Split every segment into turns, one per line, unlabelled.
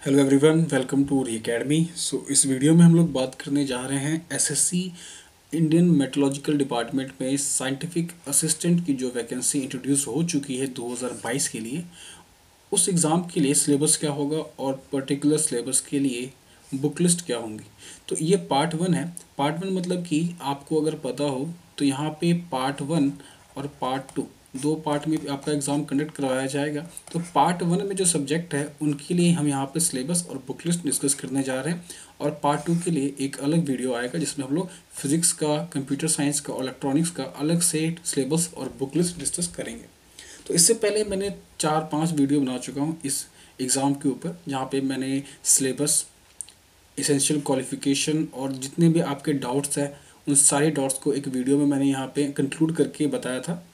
Hello everyone, welcome to re academy. इस video में हम लोग बात करने जा रहे हैं एसएससी इंडियन मेट्रोलॉजिकल डिपार्टमेंट में साइंटिफिक असिस्टेंट की जो वैकेंसी इंट्रोड्यूस हो चुकी है 2022 के लिए। उस एग्ज़ाम के लिए सिलेबस क्या होगा और पर्टिकुलर सिलेबस के लिए बुक लिस्ट क्या होंगी। तो ये पार्ट 1 है। पार्ट 1 मतलब कि आपको अगर पता हो तो यहाँ पे पार्ट 1 और पार्ट 2 दो पार्ट में आपका एग्ज़ाम कंडक्ट करवाया जाएगा। तो पार्ट 1 में जो सब्जेक्ट है उनके लिए हम यहाँ पे सिलेबस और बुक लिस्ट डिस्कस करने जा रहे हैं, और पार्ट 2 के लिए एक अलग वीडियो आएगा जिसमें हम लोग फिजिक्स का, कंप्यूटर साइंस का और इलेक्ट्रॉनिक्स का अलग से सिलेबस और बुक लिस्ट डिस्कस करेंगे। तो इससे पहले मैंने 4-5 वीडियो बना चुका हूँ इस एग्ज़ाम के ऊपर, जहाँ पे मैंने सिलेबस, एसेंशियल क्वालिफिकेशन और जितने भी आपके डाउट्स हैं उन सारे डाउट्स को एक वीडियो में मैंने यहाँ पे कंक्लूड करके बताया था।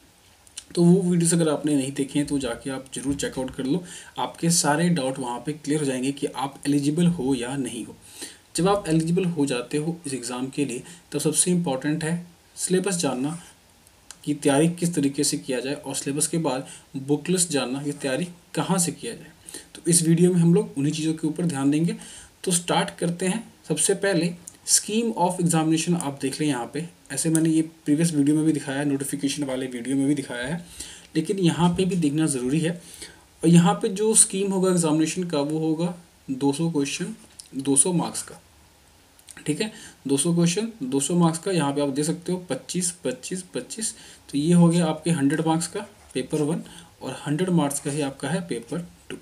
तो वो वीडियोस अगर आपने नहीं देखे हैं तो जाके आप ज़रूर चेकआउट कर लो। आपके सारे डाउट वहाँ पे क्लियर हो जाएंगे कि आप एलिजिबल हो या नहीं हो। जब आप एलिजिबल हो जाते हो इस एग्ज़ाम के लिए तो सबसे इम्पॉर्टेंट है सिलेबस जानना कि तैयारी किस तरीके से किया जाए, और सिलेबस के बाद बुक लिस्ट जानना कि तैयारी कहाँ से किया जाए। तो इस वीडियो में हम लोग उन्हीं चीज़ों के ऊपर ध्यान देंगे। तो स्टार्ट करते हैं। सबसे पहले स्कीम ऑफ एग्जामिनेशन आप देख लें यहाँ पे। ऐसे मैंने ये प्रीवियस वीडियो में भी दिखाया है, नोटिफिकेशन वाले वीडियो में भी दिखाया है, लेकिन यहाँ पे भी देखना ज़रूरी है। और यहाँ पे जो स्कीम होगा एग्जामिनेशन का वो होगा 200 क्वेश्चन 200 मार्क्स का। ठीक है, 200 क्वेश्चन 200 मार्क्स का। यहाँ पे आप दे सकते हो 25 25 25। तो ये हो गया आपके 100 मार्क्स का पेपर 1, और 100 मार्क्स का ही आपका है पेपर 2।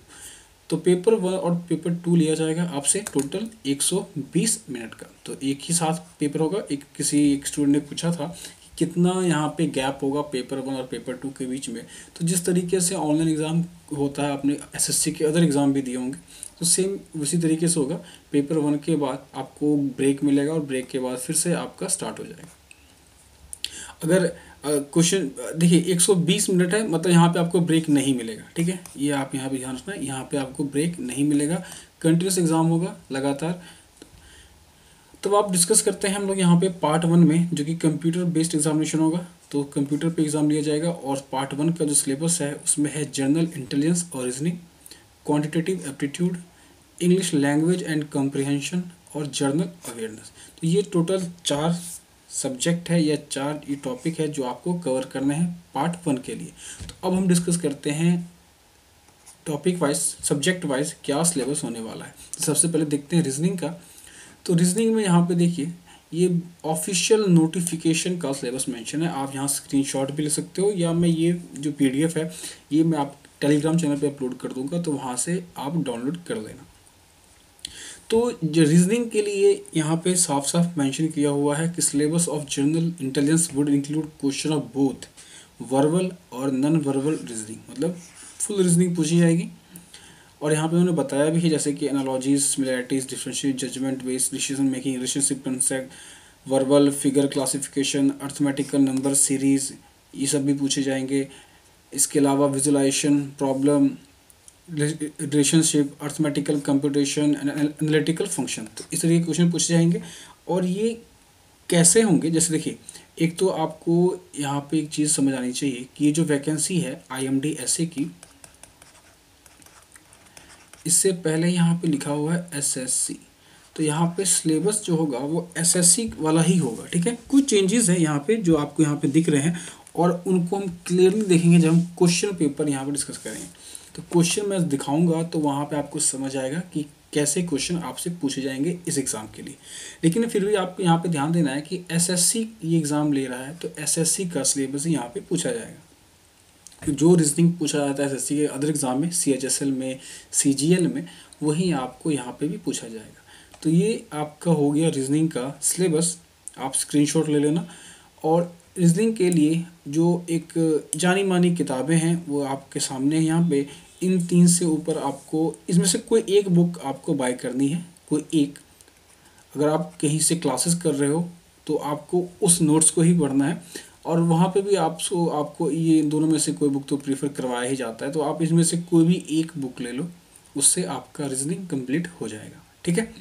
तो पेपर 1 और पेपर 2 लिया जाएगा आपसे टोटल 120 मिनट का। तो एक ही साथ पेपर होगा। एक स्टूडेंट ने पूछा था कि कितना यहाँ पे गैप होगा पेपर 1 और पेपर 2 के बीच में। तो जिस तरीके से ऑनलाइन एग्ज़ाम होता है, आपने एसएससी के अदर एग्ज़ाम भी दिए होंगे, तो सेम उसी तरीके से होगा। पेपर 1 के बाद आपको ब्रेक मिलेगा और ब्रेक के बाद फिर से आपका स्टार्ट हो जाएगा। अगर क्वेश्चन देखिए 120 मिनट है, मतलब यहाँ पे आपको ब्रेक नहीं मिलेगा। ठीक है, ये आप यहाँ पे ध्यान रखना है, यहाँ पे आपको ब्रेक नहीं मिलेगा। कंटिन्यूस एग्जाम होगा लगातार। तो आप डिस्कस करते हैं हम लोग यहाँ पे पार्ट 1 में, जो कि कंप्यूटर बेस्ड एग्जामिनेशन होगा। तो कंप्यूटर पे एग्जाम लिया जाएगा, और पार्ट 1 का जो सिलेबस है उसमें है जनरल इंटेलिजेंस और reasoning, quantitative aptitude, English language and comprehension और जर्नल अवेयरनेस। तो ये टोटल 4 सब्जेक्ट है या 4 ये टॉपिक है जो आपको कवर करना है पार्ट 1 के लिए। तो अब हम डिस्कस करते हैं टॉपिक वाइज, सब्जेक्ट वाइज क्या सिलेबस होने वाला है। तो सबसे पहले देखते हैं रीजनिंग का। तो रीजनिंग में यहाँ पे देखिए ये ऑफिशियल नोटिफिकेशन का सिलेबस मेंशन है। आप यहाँ स्क्रीनशॉट भी ले सकते हो, या मैं ये जो पीडीएफ है ये मैं आप टेलीग्राम चैनल पे अपलोड कर दूंगा, तो वहाँ से आप डाउनलोड कर लेना। तो जो रीजनिंग के लिए यहाँ पे साफ साफ मेंशन किया हुआ है कि syllabus of general intelligence would include question of both verbal और नॉन वर्बल रीजनिंग, मतलब फुल रीजनिंग पूछी जाएगी। और यहाँ पे उन्होंने बताया भी है जैसे कि analogies, similarities, differentiate, judgement based decision making, relationship concept, verbal, figure classification, arithmetical number series, ये सब भी पूछे जाएंगे। इसके अलावा visualisation, problem, relationship, arithmetical computation, analytical function. तो इस तरह के क्वेश्चन पूछे जाएंगे। और ये कैसे होंगे, जैसे देखिए एक तो आपको यहाँ पे एक चीज़ समझ आनी चाहिए कि ये जो वैकेंसी है IMD SA की, इससे पहले यहाँ पे लिखा हुआ है SSC। तो यहाँ पे सिलेबस जो होगा वो SSC वाला ही होगा। ठीक है, कुछ चेंजेस है यहाँ पे जो आपको यहाँ पे दिख रहे हैं, और उनको हम क्लियरली देखेंगे जब हम क्वेश्चन पेपर यहाँ पे डिस्कस करेंगे। तो क्वेश्चन मैं दिखाऊंगा तो वहाँ पे आपको समझ आएगा कि कैसे क्वेश्चन आपसे पूछे जाएंगे इस एग्ज़ाम के लिए। लेकिन फिर भी आपको यहाँ पे ध्यान देना है कि SSC ये एग्ज़ाम ले रहा है, तो SSC का सिलेबस ही यहाँ पे पूछा जाएगा। जो रीजनिंग पूछा जाता है SSC के अदर एग्ज़ाम में, CHSL में, CGL में, वही आपको यहाँ पे भी पूछा जाएगा। तो ये आपका हो गया रीजनिंग का सिलेबस, आप स्क्रीनशॉट ले लेना। और रीजनिंग के लिए जो एक जानी मानी किताबें हैं वो आपके सामने हैं यहाँ पे। इन 3 से ऊपर आपको इसमें से कोई एक बुक आपको बाय करनी है, कोई एक। अगर आप कहीं से क्लासेस कर रहे हो तो आपको उस नोट्स को ही पढ़ना है, और वहाँ पे भी आपको ये दोनों में से कोई बुक तो प्रीफर करवाया ही जाता है। तो आप इसमें से कोई भी एक बुक ले लो, उससे आपका रीजनिंग कंप्लीट हो जाएगा। ठीक है,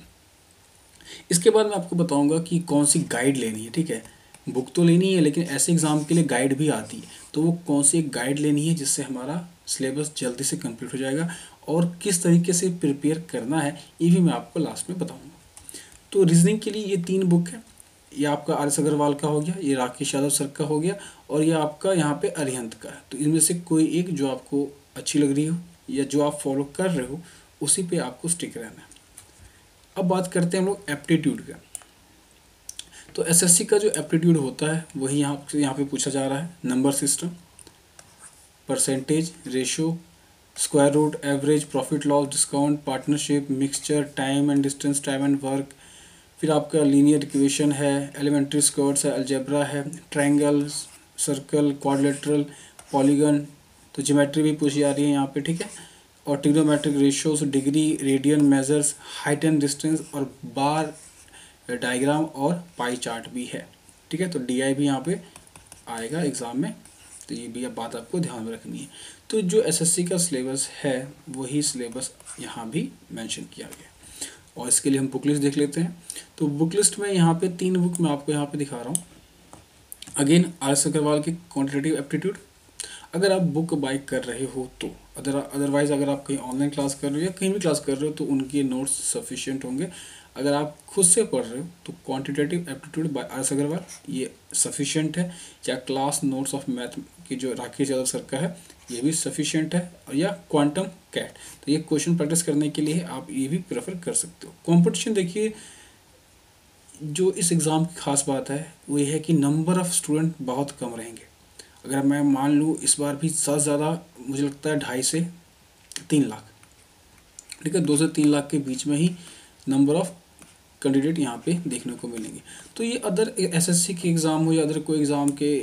इसके बाद मैं आपको बताऊंगा कि कौन सी गाइड लेनी है। ठीक है, बुक तो लेनी है लेकिन ऐसे एग्ज़ाम के लिए गाइड भी आती है, तो वो कौन सी एक गाइड लेनी है जिससे हमारा सिलेबस जल्दी से कंप्लीट हो जाएगा। और किस तरीके से प्रिपेयर करना है ये भी मैं आपको लास्ट में बताऊंगा। तो रीजनिंग के लिए ये 3 बुक है, ये आपका आर एस अग्रवाल का हो गया, ये राकेश यादव सर का हो गया, और ये आपका यहाँ पे अरिहंत का है। तो इनमें से कोई एक जो आपको अच्छी लग रही हो या जो आप फॉलो कर रहे हो उसी पे आपको स्टिक रहना है। अब बात करते हैं हम लोग एप्टीट्यूड का। तो एसएससी का जो एप्टीट्यूड होता है वही यहाँ पे पूछा जा रहा है। Number system, percentage, ratio, square root, average, profit loss, discount, partnership, mixture, time and distance, time and work, फिर आपका लीनियर इक्वेशन है, एलिमेंट्री स्क्वायर्स है, अलजेब्रा है, ट्रायंगल, सर्कल, क्वाड्रिलेटरल, पॉलीगन, तो ज्योमेट्री भी पूछी जा रही है यहाँ पे, ठीक है। और trigonometric ratios, degree, radian, measures, height and distance, और बार डायग्राम और पाई चार्ट भी है, ठीक है। तो डीआई भी यहाँ पे आएगा एग्ज़ाम में, तो ये भी अब बात आपको ध्यान में रखनी है। तो जो एसएससी का सिलेबस है वही सिलेबस यहाँ भी मेंशन किया गया। और इसके लिए हम बुक लिस्ट देख लेते हैं। तो बुक लिस्ट में यहाँ पे 3 बुक मैं आपको यहाँ पे दिखा रहा हूँ। अगेन आर एस अग्रवाल की क्वांटिटेटिव एप्टीट्यूड, अगर आप बुक बाय कर रहे हो तो, अदरवाइज़ अगर आप कहीं ऑनलाइन क्लास कर रहे हो या कहीं भी क्लास कर रहे हो तो उनके नोट्स सफिशिएंट होंगे। अगर आप खुद से पढ़ रहे हो तो quantitative aptitude by R S Agarwal ये सफिशिएंट है, या क्लास नोट्स ऑफ मैथ की जो राकेश यादव सर का है ये भी सफिशिएंट है, या क्वांटम कैट, तो ये क्वेश्चन प्रैक्टिस करने के लिए आप ये भी प्रेफर कर सकते हो। कंपटीशन देखिए, जो इस एग्ज़ाम की खास बात है वो ये है कि नंबर ऑफ़ स्टूडेंट बहुत कम रहेंगे। अगर मैं मान लूँ इस बार भी सबसे ज़्यादा मुझे लगता है 2.5 से 3 लाख, ठीक है, 2 से 3 लाख के बीच में ही नंबर ऑफ़ कैंडिडेट यहाँ पे देखने को मिलेंगे। तो ये अदर एसएससी के एग्ज़ाम हो या अदर कोई एग्ज़ाम के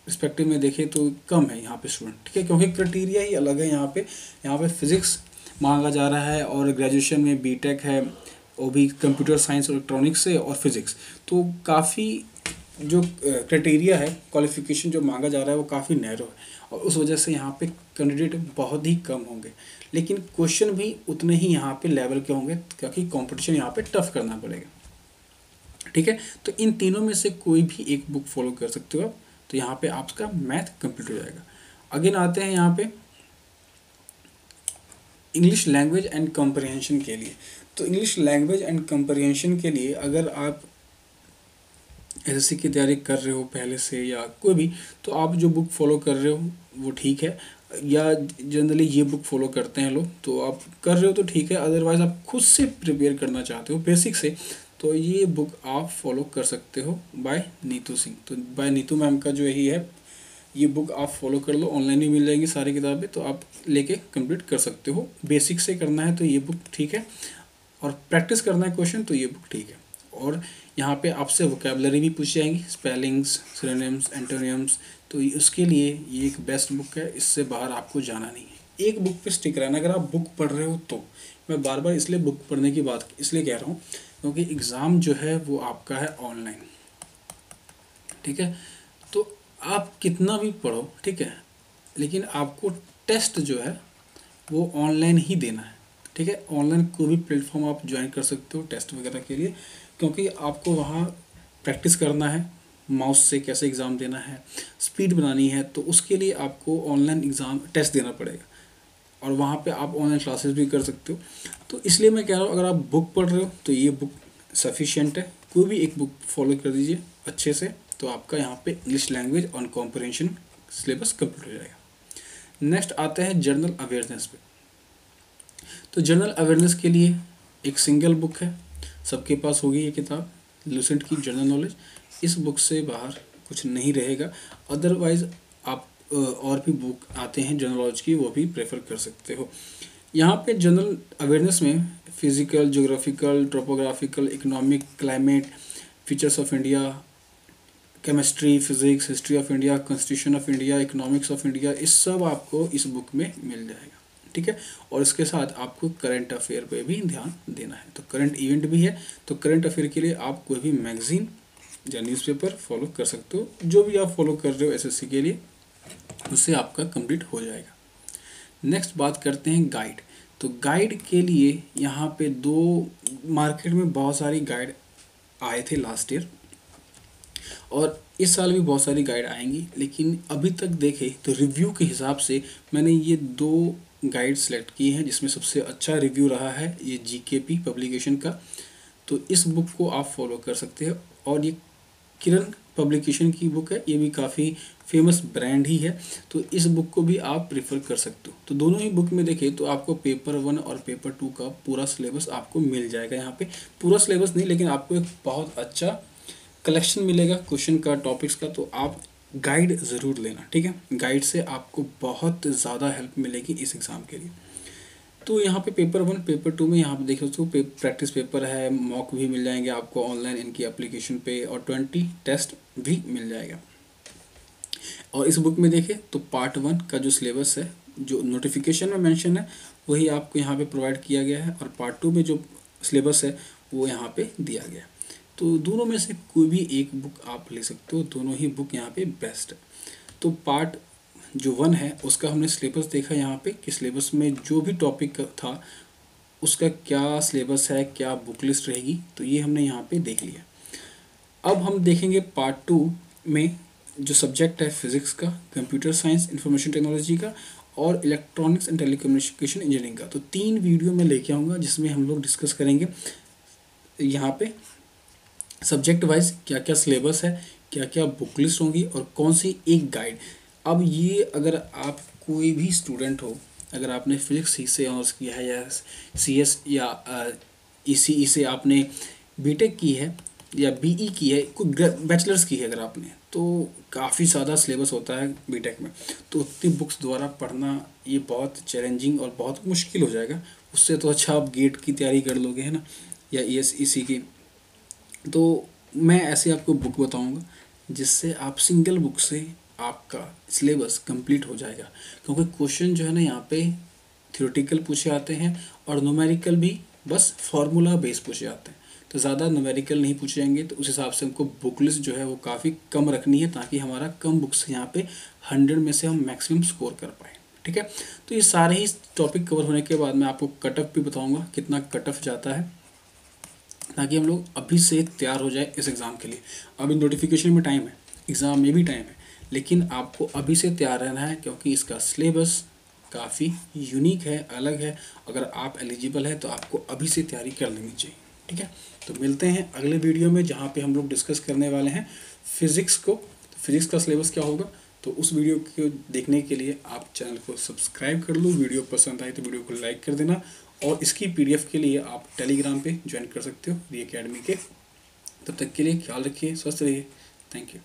रिस्पेक्टिव में देखें तो कम है यहाँ पे स्टूडेंट, ठीक है, क्योंकि क्राइटेरिया ही अलग है। यहाँ पे फिज़िक्स मांगा जा रहा है और ग्रेजुएशन में बीटेक है, वो भी कंप्यूटर साइंस और इलेक्ट्रॉनिक्स से और फिज़िक्स, तो काफ़ी जो क्राइटेरिया है, क्वालिफिकेशन जो मांगा जा रहा है वो काफ़ी नैरो है, और उस वजह से यहाँ पे कैंडिडेट बहुत ही कम होंगे। लेकिन क्वेश्चन भी उतने ही यहाँ पे लेवल के होंगे, क्योंकि कंपटीशन यहाँ पे टफ करना पड़ेगा, ठीक है। तो इन तीनों में से कोई भी एक बुक फॉलो कर सकते हो आप, तो यहाँ पे आपका मैथ कंप्लीट हो जाएगा। अगेन आते हैं यहाँ पे इंग्लिश लैंग्वेज एंड कॉम्प्रिहेंशन के लिए। तो इंग्लिश लैंग्वेज एंड कॉम्प्रिहेंशन के लिए अगर आप एसएससी की तैयारी कर रहे हो पहले से या कोई भी, तो आप जो बुक फॉलो कर रहे हो वो ठीक है, या जनरली ये बुक फॉलो करते हैं लोग, तो आप कर रहे हो तो ठीक है। अदरवाइज़ आप खुद से प्रिपेयर करना चाहते हो बेसिक से, तो ये बुक आप फॉलो कर सकते हो बाय नीतू सिंह। तो बाय नीतू मैम का जो यही है, ये बुक आप फॉलो कर लो, ऑनलाइन भी मिल जाएंगी सारी किताबें, तो आप लेके कंप्लीट कर सकते हो। बेसिक से करना है तो ये बुक ठीक है, और प्रैक्टिस करना है क्वेश्चन तो ये बुक ठीक है। और यहाँ पे आपसे वोकेबलरी भी पूछी जाएंगी, स्पेलिंग्स, सिनोनिम्स, एंटोनिम्स, तो उसके लिए ये एक बेस्ट बुक है, इससे बाहर आपको जाना नहीं है। एक बुक पे स्टिक रहना, अगर आप बुक पढ़ रहे हो तो। मैं बार बार इसलिए बुक पढ़ने की बात इसलिए कह रहा हूँ क्योंकि एग्ज़ाम जो है वो आपका है ऑनलाइन, ठीक है। तो आप कितना भी पढ़ो, ठीक है, लेकिन आपको टेस्ट जो है वो ऑनलाइन ही देना है, ठीक है। ऑनलाइन कोई भी प्लेटफॉर्म आप ज्वाइन कर सकते हो टेस्ट वगैरह के लिए, क्योंकि आपको वहाँ प्रैक्टिस करना है, माउस से कैसे एग्ज़ाम देना है, स्पीड बनानी है, तो उसके लिए आपको ऑनलाइन एग्ज़ाम टेस्ट देना पड़ेगा, और वहाँ पे आप ऑनलाइन क्लासेस भी कर सकते हो। तो इसलिए मैं कह रहा हूँ अगर आप बुक पढ़ रहे हो तो ये बुक सफिशिएंट है, कोई भी एक बुक फॉलो कर दीजिए अच्छे से, तो आपका यहाँ पे English language on comprehension syllabus complete हो जाएगा। नेक्स्ट आते हैं जनरल अवेयरनेस पे। तो जनरल अवेयरनेस के लिए एक सिंगल बुक है, सबके पास होगी ये किताब, लूसेंट की जनरल नॉलेज। इस बुक से बाहर कुछ नहीं रहेगा। अदरवाइज़ आप और भी बुक आते हैं जनरल नॉलेज की, वो भी प्रेफर कर सकते हो। यहाँ पे जनरल अवेयरनेस में physical, geographical, topographical, economic, climate, features of India, chemistry, physics, history of India, constitution of India, economics of India, इस सब आपको इस बुक में मिल जाएगा, ठीक है। और इसके साथ आपको करंट अफेयर पे भी ध्यान देना है। तो करंट इवेंट भी है, तो करंट अफेयर के लिए आप कोई भी मैगजीन या न्यूज़पेपर फॉलो कर सकते हो, जो भी आप फॉलो कर रहे हो एसएससी के लिए, उससे आपका कंप्लीट हो जाएगा। नेक्स्ट बात करते हैं गाइड। तो गाइड के लिए यहाँ पे मार्केट में बहुत सारी गाइड आए थे लास्ट ईयर, और इस साल भी बहुत सारी गाइड आएंगी, लेकिन अभी तक देखें तो रिव्यू के हिसाब से मैंने ये 2 गाइड सेलेक्ट किए हैं जिसमें सबसे अच्छा रिव्यू रहा है ये जीकेपी पब्लिकेशन का। तो इस बुक को आप फॉलो कर सकते हैं। और ये किरण पब्लिकेशन की बुक है, ये भी काफ़ी फेमस ब्रांड ही है, तो इस बुक को भी आप प्रेफर कर सकते हो। तो दोनों ही बुक में देखें तो आपको पेपर 1 और पेपर 2 का पूरा सिलेबस आपको मिल जाएगा। यहाँ पे पूरा सिलेबस नहीं, लेकिन आपको एक बहुत अच्छा कलेक्शन मिलेगा क्वेश्चन का, टॉपिक्स का। तो आप गाइड ज़रूर लेना, ठीक है। गाइड से आपको बहुत ज़्यादा हेल्प मिलेगी इस एग्ज़ाम के लिए। तो यहाँ पे पेपर 1 पेपर 2 में यहाँ पे देख सकते हो प्रैक्टिस पेपर है, मॉक भी मिल जाएंगे आपको ऑनलाइन इनकी एप्लीकेशन पे, और 20 टेस्ट भी मिल जाएगा। और इस बुक में देखें तो पार्ट 1 का जो सिलेबस है, जो नोटिफिकेशन में मेंशन है वही आपको यहाँ पे प्रोवाइड किया गया है, और पार्ट 2 में जो सिलेबस है वो यहाँ पे दिया गया है। तो दोनों में से कोई भी एक बुक आप ले सकते हो, दोनों ही बुक यहाँ पे बेस्ट है। तो पार्ट जो 1 है उसका हमने सिलेबस देखा यहाँ पे कि सिलेबस में जो भी टॉपिक था उसका क्या सिलेबस है, क्या बुक लिस्ट रहेगी, तो ये हमने यहाँ पे देख लिया। अब हम देखेंगे पार्ट 2 में जो सब्जेक्ट है फिज़िक्स का, कंप्यूटर साइंस, इंफॉर्मेशन टेक्नोलॉजी का, और इलेक्ट्रॉनिक्स एंड टेलीकम्युनिकेशन इंजीनियरिंग का। तो 3 वीडियो में लेके आऊँगा जिसमें हम लोग डिस्कस करेंगे यहाँ पे सब्जेक्ट वाइज क्या क्या सिलेबस है, क्या क्या बुक लिस्ट होंगी, और कौन सी एक गाइड। अब ये अगर आप कोई भी स्टूडेंट हो, अगर आपने फिजिक्स सी से ऑनर्स किया है, या सीएस या ईसीई से आपने बीटेक की है, या बीई की है, कोई बैचलर्स की है अगर आपने, तो काफ़ी ज़्यादा सिलेबस होता है बीटेक में। तो उतनी बुक्स द्वारा पढ़ना ये बहुत चैलेंजिंग और बहुत मुश्किल हो जाएगा। उससे तो अच्छा आप गेट की तैयारी कर लोगे, है ना, या ईएसईसी की। तो मैं ऐसे आपको बुक बताऊंगा जिससे आप सिंगल बुक से आपका सिलेबस कंप्लीट हो जाएगा। क्योंकि क्वेश्चन जो है ना यहाँ पे थ्योरेटिकल पूछे आते हैं, और न्यूमेरिकल भी बस फार्मूला बेस पूछे आते हैं। तो ज़्यादा न्यूमेरिकल नहीं पूछे जाएंगे, तो उस हिसाब से हमको बुक लिस्ट जो है वो काफ़ी कम रखनी है, ताकि हमारा कम बुक्स यहाँ पे 100 में से हम मैक्सिमम स्कोर कर पाए, ठीक है। तो ये सारे ही टॉपिक कवर होने के बाद मैं आपको कट ऑफ भी बताऊँगा कितना कट ऑफ जाता है, ताकि हम लोग अभी से तैयार हो जाए इस एग्ज़ाम के लिए। अभी नोटिफिकेशन में टाइम है, एग्ज़ाम में भी टाइम है, लेकिन आपको अभी से तैयार रहना है, क्योंकि इसका सिलेबस काफ़ी यूनिक है, अलग है। अगर आप एलिजिबल है तो आपको अभी से तैयारी कर लेनी चाहिए, ठीक है। तो मिलते हैं अगले वीडियो में, जहाँ पे हम लोग डिस्कस करने वाले हैं फिज़िक्स को। तो फिज़िक्स का सिलेबस क्या होगा, तो उस वीडियो को देखने के लिए आप चैनल को सब्सक्राइब कर लो। वीडियो पसंद आए तो वीडियो को लाइक कर देना, और इसकी पीडीएफ के लिए आप टेलीग्राम पे ज्वाइन कर सकते हो री एकेडमी के। तब तक के लिए ख्याल रखिए, स्वस्थ रहिए। Thank you.